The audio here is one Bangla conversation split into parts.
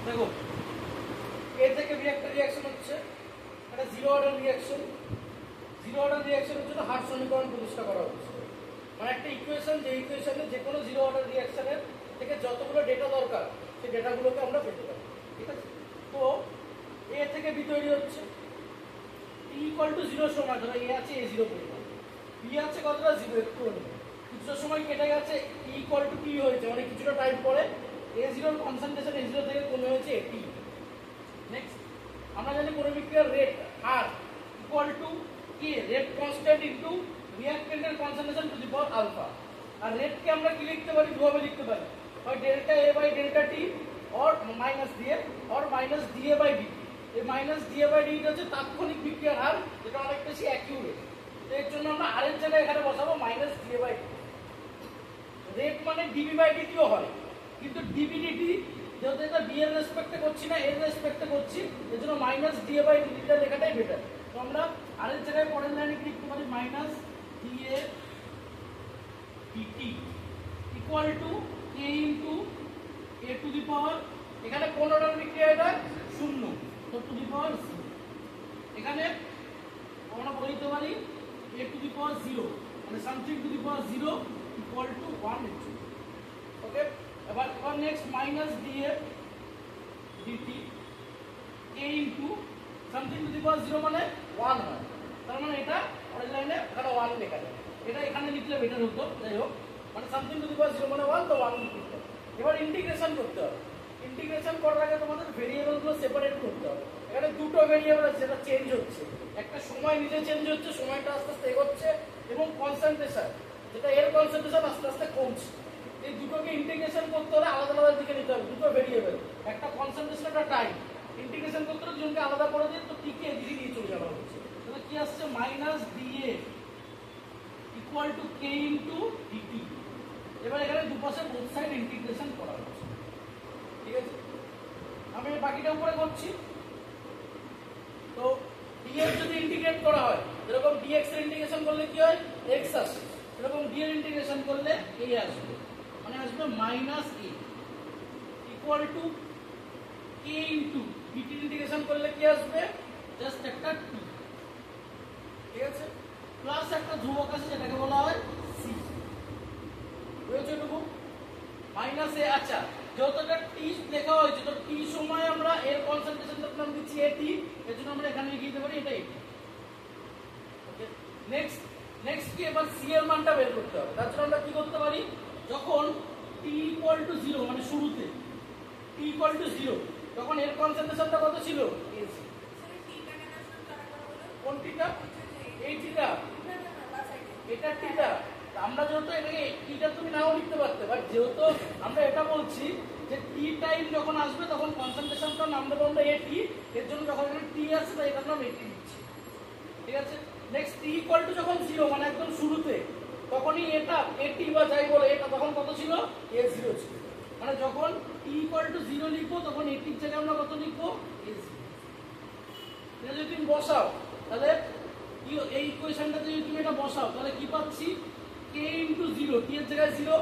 দেখো এ থেকে বি একটা রিঅ্যাকশন হচ্ছে, একটা zero order reaction. Zero order রিঅ্যাকশনের জন্য হার্ট সমীকরণ প্রতিষ্ঠা করা হচ্ছে, মানে একটা ইকুয়েশন, যে ইকুয়েশনে যে কোনো জিরো অর্ডার রিঅ্যাকশনের থেকে যতগুলো ডেটা দরকার সেই ডেটাগুলোকে আমরা পেতে পারি। ঠিক আছে, তো এ থেকে বি তৈরি হচ্ছে, টি ইকুয়াল টু জিরো সময় ধরো এ আছে A0 পরিমাণ, বি আছে কতটা জিরো একটু কিছুটা সময় কেটে গেছে, টি ইকুয়াল টু টি হয়েছে, মানে কিছুটা টাইম পরে A0 কনসেন্ট্রেশন A0 থেকে কমে হয়েছে টি। নেক্সট আমরা জানি কোনো বিক্রিয়ার রেট আর equal to k rate constant into রিঅ্যাকট্যান্টের concentration to the power alpha. আর রেটকে আমরা কি লিখতে পারি, দুভাবে লিখতে পারি, হয় delta A by delta t or minus দিয়ে or minus d A by d t. এই মাইনাস ডিএ বাই ডিটি হচ্ছে তাৎক্ষণিক বিক্রিয়ার হার, যেটা অনেক বেশি অ্যাকিউরেট। এর জন্য আমরা আর এর জায়গায় এখানে বসাবো minus d A by d t. Rate মানে ডিবি বাই ডিটিও হয়, কিন্তু ডিবি ডিটি যেহেতু এটা বি এর রেসপেক্টে করছি না, এর রেসপেক্টে করছি, এর জন্য মাইনাস ডিএ বাই ডিটিটা লেখাটাই বেটার। তো আমরা আর এর জায়গায় পরের লাইনে কি লিখতে পারি, minus d A d t equal to k into A to the power, এখানে কোন অর্ডার বিক্রিয়া এটা শূন্য, তো টু দি পাওয়ার জিরো। এখানে আমরা বলে দিতে পারি A to the power zero, মানে something to the power zero equal to 1 into. Okay, এবার next minus d A d t k into something to the power zero মানে 1 হয়, তার মানে এটা পরের লাইনে এখানে 1 লেখা যায়, এটা এখানে লিখলে বেটার হতো। যাই হোক, মানে something to the power zero মানে 1, তো 1 লিখতে হবে। এবার ইন্টিগ্রেশন করতে হবে। ইন্টিগ্রেশন করার আগে তোমাদের ভেরিয়েবলগুলো সেপারেট করতে হবে। এখানে দুটো ভেরিয়েবল আছে যেটা চেঞ্জ হচ্ছে, একটা সময় নিজে চেঞ্জ হচ্ছে, সময়টা আস্তে আস্তে এগোচ্ছে, এবং কনসেন্ট্রেশন, যেটা এর কনসেন্ট্রেশন আস্তে আস্তে কমছে। এই দুটোকে ইন্টিগ্রেশন করতে হলে আলাদা আলাদা দিকে নিতে হবে, দুটো ভেরিয়েবল, একটা কনসেন্ট্রেশন একটা টাইম। ইন্টিগ্রেশন করতে হলে দুজনকে আলাদা করে দিয়ে তো টিকে এদিকে নিয়ে চলে যাওয়া হচ্ছে, তাহলে কি আসছে minus d A equal to k into d t. এবার এখানে দুপাশে বোথ সাইড ইন্টিগ্রেশন করা হচ্ছে। ঠিক আছে, আমি বাকিটা উপরে করছি। তো dx যদি ইন্টিগ্রেট করা হয়, এরকম dx এর ইন্টিগ্রেশন করলে কি হয়, x আসে, এরকম d এর ইন্টিগ্রেশন করলে a আসবে, মানে আসবে minus a equal to k into dt এর ইন্টিগ্রেশন করলে কি আসবে, জাস্ট একটা t। ঠিক আছে, প্লাস একটা ধ্রুবক আছে যেটাকে বলা হয় c, বুঝেছো এটুকু, মাইনাস a। আচ্ছা, যেহেতু এটা t লেখা হয়েছে, তো t সময় আমরা এর কনসেন্ট্রেশনটা নাম দিচ্ছি at, এর জন্য আমরা এখানে লিখে দিতে পারি এটা at। ওকে, নেক্সট কি, এবার c এর মানটা বের করতে হবে। তার জন্য আমরা কি করতে পারি, যখন t ইকুয়াল টু 0, মানে শুরুতে t ইকুয়াল টু 0, তখন এর কনসেন্ট্রেশনটা কত ছিল, ac। কোন টিটা, এই টিটা, এটা টিটা। আমরা যেহেতু এটাকে টিটা তুমি নাও লিখতে পারতে, বাট যেহেতু আমরা এটা বলছি যে টি টাইম যখন আসবে তখন কনসেন্ট্রেশনটা নাম দেবো আমরা এটি, এর জন্য যখন এখানে টি আসবে তাই এটার নাম এটি দিচ্ছি। ঠিক আছে, নেক্সট টি ইকুয়াল টু যখন 0, মানে একদম শুরুতে, তখনই এটা এটি বা যাই বলে এটা তখন কত ছিল, a0 ছিল। মানে যখন টি ইকুয়াল টু 0 লিখবো তখন এটির জায়গায় আমরা কত লিখবো, a0। এটা যদি তুমি বসাও তাহলে এই ইকুয়েশনটাতে যদি তুমি এটা বসাও তাহলে কি পাচ্ছি, k ইনটু 0, t এর জায়গায় 0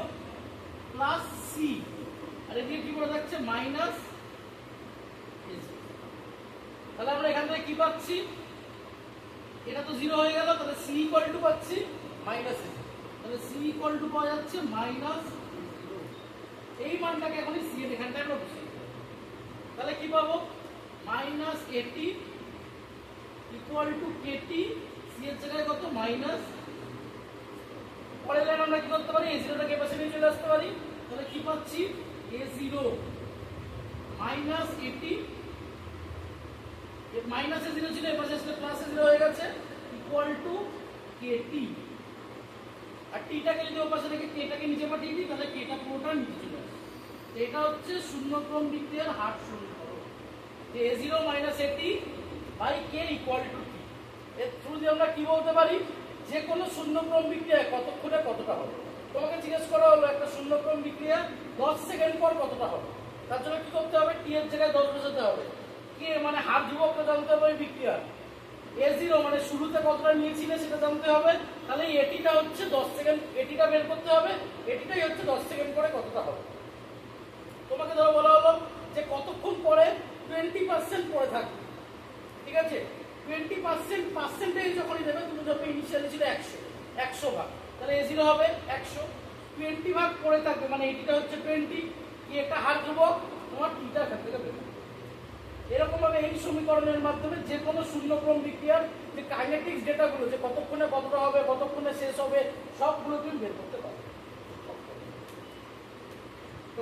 প্লাস c, আর এদিকে কি করে থাকছে মাইনাস ac। তাহলে আমরা এখান থেকে কি পাচ্ছি, এটা তো 0 হয়ে গেল, তাহলে c ইকুয়াল টু পাচ্ছি মাইনাস ac, তাহলে c ইকুয়াল টু পাওয়া যাচ্ছে মাইনাস 0। এই মানটাকে এখন c এর এখানটায় আমরা বসিয়ে দেব, তাহলে কি পাবো, minus at equal to kt, c এর জায়গায় কত মাইনাস। পরের লাইন আমরা কি করতে পারি, a0 টাকে পাশে নিয়ে চলে আসতে পারি, তাহলে কি পাচ্ছি a0 minus at, minus a0 ছিল এর পাশে আসলে প্লাস a0 হয়ে গেছে, ইকুয়াল টু kt। আর t টাকে যদি ওর পাশে রেখে k টাকে নিচে পাঠিয়ে দিই তাহলে k টা পুরোটা নিচে চলে আসে। এটা হচ্ছে শূন্য ক্রম বিক্রিয়ার হার সমীকরণ, যে a0 minus at by k equal to t। এর থ্রু দিয়ে আমরা কি বলতে পারি, যে কোনো শূন্যক্রম বিক্রিয়া কতক্ষণে কতটা হবে। তোমাকে জিজ্ঞেস করা হলো একটা শূন্যক্রম বিক্রিয়া 10 সেকেন্ড পর কতটা হবে, তার জন্য কি করতে হবে, টি এর জায়গায় 10 বসাতে হবে, কে মানে হার ধ্রুবকটা জানতে হবে বিক্রিয়া, a0 মানে শুরুতে কতটা নিয়েছিলে সেটা জানতে হবে, তাহলে এটিটা হচ্ছে 10 সেকেন্ড, এটিটা বের করতে হবে, এটিটাই হচ্ছে 10 সেকেন্ড পরে কতটা হবে। তোমাকে ধরো বলা হলো যে কতক্ষণ পরে আছে? 20% পার্সেন্টেজ যখনই দেবে তুমি যখন ইনিশিয়ালি ছিল 100 ভাগ, তাহলে A0 হবে 100, 20 ভাগ পড়ে থাকবে, মানে এটিটা হচ্ছে 20, কি একটা হার ধ্রুবক, তোমার টিটা এখান থেকে বের হবে। এরকম ভাবে এই সমীকরণের মাধ্যমে যে কোনো শূন্যক্রম বিক্রিয়ার যে কাইনেটিক্স ডেটাগুলো, যে কতক্ষণে কতটা হবে, কতক্ষণে শেষ হবে, সবগুলো তুমি বের করতে পারবে। তো